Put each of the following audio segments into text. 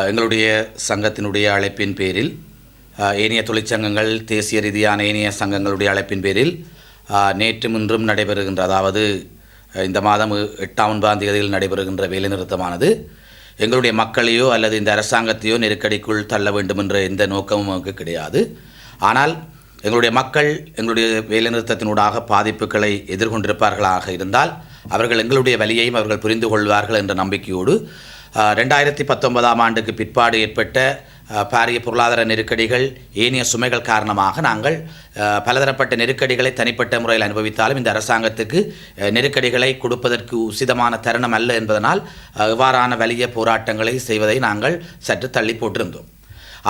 எங்களுடைய சங்கத்தினுடைய அழைப்பின் பேரில் ஏனைய தொழிற்சங்கங்கள் தேசிய ரீதியான ஏனைய சங்கங்களுடைய அழைப்பின் பேரில் நேற்றும் இன்றும் நடைபெறுகின்ற, அதாவது இந்த மாதம் 8ஆம் தேதியில் நடைபெறுகின்ற வேலைநிறுத்தமானது எங்களுடைய மக்களையோ அல்லது இந்த அரசாங்கத்தையோ நெருக்கடிக்குள் தள்ள வேண்டும் என்ற எந்த நோக்கமும் நமக்கு கிடையாது. ஆனால் எங்களுடைய மக்கள் எங்களுடைய வேலைநிறுத்தத்தினூடாக பாதிப்புகளை எதிர்கொண்டிருப்பார்களாக இருந்தால் அவர்கள் எங்களுடைய வலியையும் அவர்கள் புரிந்து கொள்வார்கள் என்ற நம்பிக்கையோடு 2019ஆம் ஆண்டுக்கு பிற்பாடு ஏற்பட்ட பாரிய பொருளாதார நெருக்கடிகள், ஏனைய சுமைகள் காரணமாக நாங்கள் பலதரப்பட்ட நெருக்கடிகளை தனிப்பட்ட முறையில் அனுபவித்தாலும் இந்த அரசாங்கத்துக்கு நெருக்கடிகளை கொடுப்பதற்கு உசிதமான தருணம் அல்ல என்பதனால் இவ்வாறான வலிய போராட்டங்களை செய்வதை நாங்கள் சற்று தள்ளி போட்டிருந்தோம்.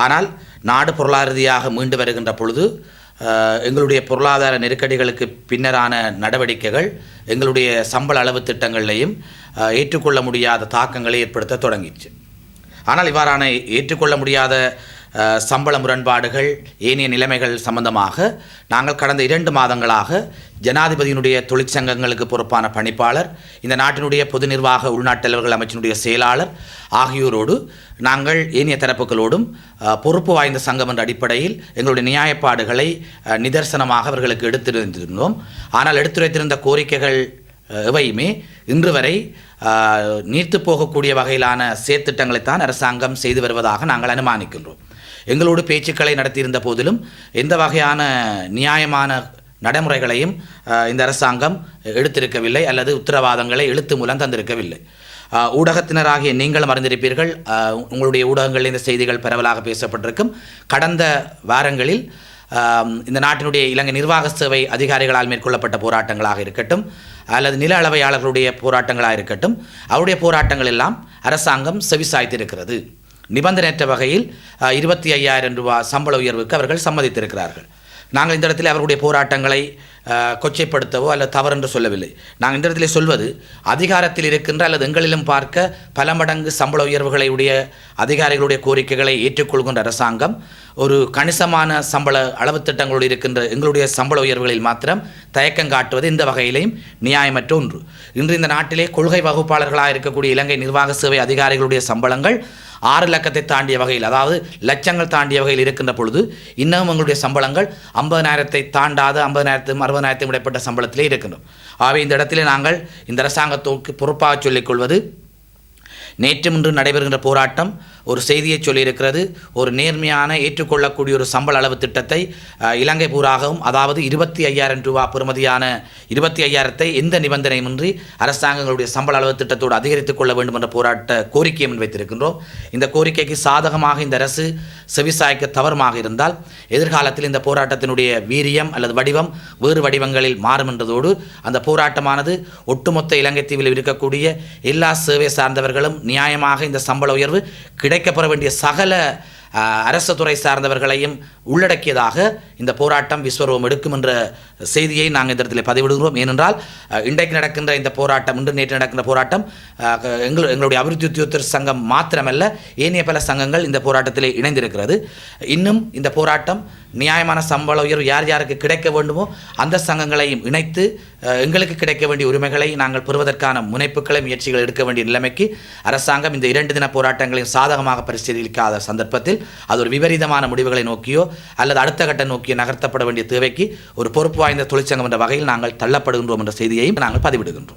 ஆனால் நாடு பொருளாதார ரீதியாக மீண்டு வருகின்ற பொழுது எங்களுடைய பொருளாதார நெருக்கடிகளுக்கு பின்னரான நடவடிக்கைகள் எங்களுடைய சம்பள அளவு திட்டங்களையும் ஏற்றுக்கொள்ள முடியாத தாக்கங்களை ஏற்படுத்த தொடங்கிச்சு. ஆனால் இவ்வாறான ஏற்றுக்கொள்ள முடியாத சம்பள முரண்பாடுகள், ஏனைய நிலைமைகள் சம்பந்தமாக நாங்கள் கடந்த 2 மாதங்களாக ஜனாதிபதியினுடைய தொழிற்சங்கங்களுக்கு பொறுப்பான பணிப்பாளர், இந்த நாட்டினுடைய பொது நிர்வாக உள்நாட்டலுவல்கள் அமைச்சினுடைய செயலாளர் ஆகியோரோடு நாங்கள் ஏனைய தரப்புகளோடும் பொறுப்பு வாய்ந்த சங்கம் என்ற அடிப்படையில் எங்களுடைய நியாயப்பாடுகளை நிதர்சனமாக அவர்களுக்கு எடுத்திருந்தோம். ஆனால் எடுத்துரைத்திருந்த கோரிக்கைகள் எவையுமே இன்று வரை நீர்த்து போகக்கூடிய வகையிலான செயற்திட்டங்களைத்தான் அரசாங்கம் செய்து வருவதாக நாங்கள் அனுமானிக்கின்றோம். எங்களோடு பேச்சுக்களை நடத்தியிருந்த போதிலும் எந்த வகையான நியாயமான நடைமுறைகளையும் இந்த அரசாங்கம் எடுத்திருக்கவில்லை அல்லது உத்தரவாதங்களை எழுத்து மூலம் தந்திருக்கவில்லை. ஊடகத்தினராகிய நீங்களும் அறிந்திருப்பீர்கள், உங்களுடைய ஊடகங்களில் இந்த செய்திகள் பரவலாக பேசப்பட்டிருக்கும். கடந்த வாரங்களில் இந்த நாட்டினுடைய இலங்கை நிர்வாக சேவை அதிகாரிகளால் மேற்கொள்ளப்பட்ட போராட்டங்களாக இருக்கட்டும் அல்லது நில அளவையாளர்களுடைய போராட்டங்களாக இருக்கட்டும், அவருடைய போராட்டங்கள் எல்லாம் அரசாங்கம் செவிசாய்த்திருக்கிறது. நிபந்தனையற்ற வகையில் 25,000 ரூபாய் சம்பள உயர்வுக்கு அவர்கள் சம்மதித்திருக்கிறார்கள். நாங்கள் இந்த இடத்தில் அவருடைய போராட்டங்களை கொச்சைப்படுத்தவோ அல்லது தவறு என்று சொல்லவில்லை. நாங்கள் இந்த இடத்துல சொல்வது, அதிகாரத்தில் இருக்கின்ற அல்லது எங்களிலும் பார்க்க பல மடங்கு சம்பள உயர்வுகளை உடைய அதிகாரிகளுடைய கோரிக்கைகளை ஏற்றுக்கொள்கின்ற அரசாங்கம் ஒரு கணிசமான சம்பள அளவு திட்டங்களோடு இருக்கின்ற எங்களுடைய சம்பள உயர்வுகளில் மாத்திரம் தயக்கம் காட்டுவது இந்த வகையிலையும் நியாயமற்ற ஒன்று. இன்று இந்த நாட்டிலே கொள்கை வகுப்பாளர்களாக இருக்கக்கூடிய இலங்கை நிர்வாக சேவை அதிகாரிகளுடைய சம்பளங்கள் 6 லட்சத்தை தாண்டிய வகையில், அதாவது லட்சங்கள் தாண்டிய வகையில் இருக்கின்ற பொழுது இன்னமும் எங்களுடைய சம்பளங்கள் 50,000 தாண்டாத 50,000 60,000 இடைப்பட்ட சம்பளத்திலே இருக்கின்றோம். ஆகவே இந்த இடத்திலே நாங்கள் இந்த அரசாங்கத்திற்கு பொறுப்பாக சொல்லிக்கொள்வது, நேற்று இன்று நடைபெறுகின்ற போராட்டம் ஒரு செய்தியை சொல்லியிருக்கிறது. ஒரு நேர்மையான ஏற்றுக்கொள்ளக்கூடிய ஒரு சம்பள அளவு திட்டத்தை இலங்கை பூராகவும், அதாவது 25,000 ரூபாய் பெறுமதியான 25,000 எந்த நிபந்தனையுமின்றி அரசாங்கங்களுடைய சம்பள அளவு திட்டத்தோடு அதிகரித்துக் கொள்ள வேண்டும் என்ற போராட்ட கோரிக்கையை முன்வைத்திருக்கின்றோம். இந்த கோரிக்கைக்கு சாதகமாக இந்த அரசு செவிசாய்க்க தவறுமாக இருந்தால் எதிர்காலத்தில் இந்த போராட்டத்தினுடைய வீரியம் அல்லது வடிவம் வேறு வடிவங்களில் மாறும் என்றதோடு அந்த போராட்டமானது ஒட்டுமொத்த இலங்கை தீவில் இருக்கக்கூடிய எல்லா சேவை சார்ந்தவர்களும் நியாயமாக இந்த சம்பள உயர்வு கிடைக்கப்பெற வேண்டிய சகல அரசு துறை சார்ந்தவர்களையும் உள்ளடக்கியதாக இந்த போராட்டம் விஸ்வரூபம் எடுக்கும் என்ற செய்தியை நாங்கள் இந்த இடத்தில் பதிவிடுகிறோம். ஏனென்றால் இன்றைக்கு நடக்கின்ற இந்த போராட்டம், இன்று நேற்று நடக்கின்ற போராட்டம் எங்களுடைய அபிவிருத்தி உத்தியோகத்தர் சங்கம் மாத்திரமல்ல, ஏனைய பல சங்கங்கள் இந்த போராட்டத்தில் இணைந்திருக்கிறது. இன்னும் இந்த போராட்டம் நியாயமான சம்பள உயர்வு யார் யாருக்கு கிடைக்க வேண்டுமோ அந்த சங்கங்களையும் இணைத்து எங்களுக்கு கிடைக்க வேண்டிய உரிமைகளை நாங்கள் பெறுவதற்கான முனைப்புகளை முயற்சிகள் எடுக்க வேண்டிய நிலைமைக்கு அரசாங்கம் இந்த 2 தின போராட்டங்களையும் சாதகமாக பரிசீலிக்காத சந்தர்ப்பத்தில் அது ஒரு விபரீதமான முடிவுகளை நோக்கியோ அல்லது அடுத்த கட்ட நோக்கியோ நகர்த்தப்பட வேண்டிய தேவைக்கு ஒரு பொறுப்பு வாய்ந்த தொழிற்சங்கம் என்ற வகையில் நாங்கள் தள்ளப்படுகின்றோம் என்ற செய்தியையும் நாங்கள் பதிவிடுகின்றோம்.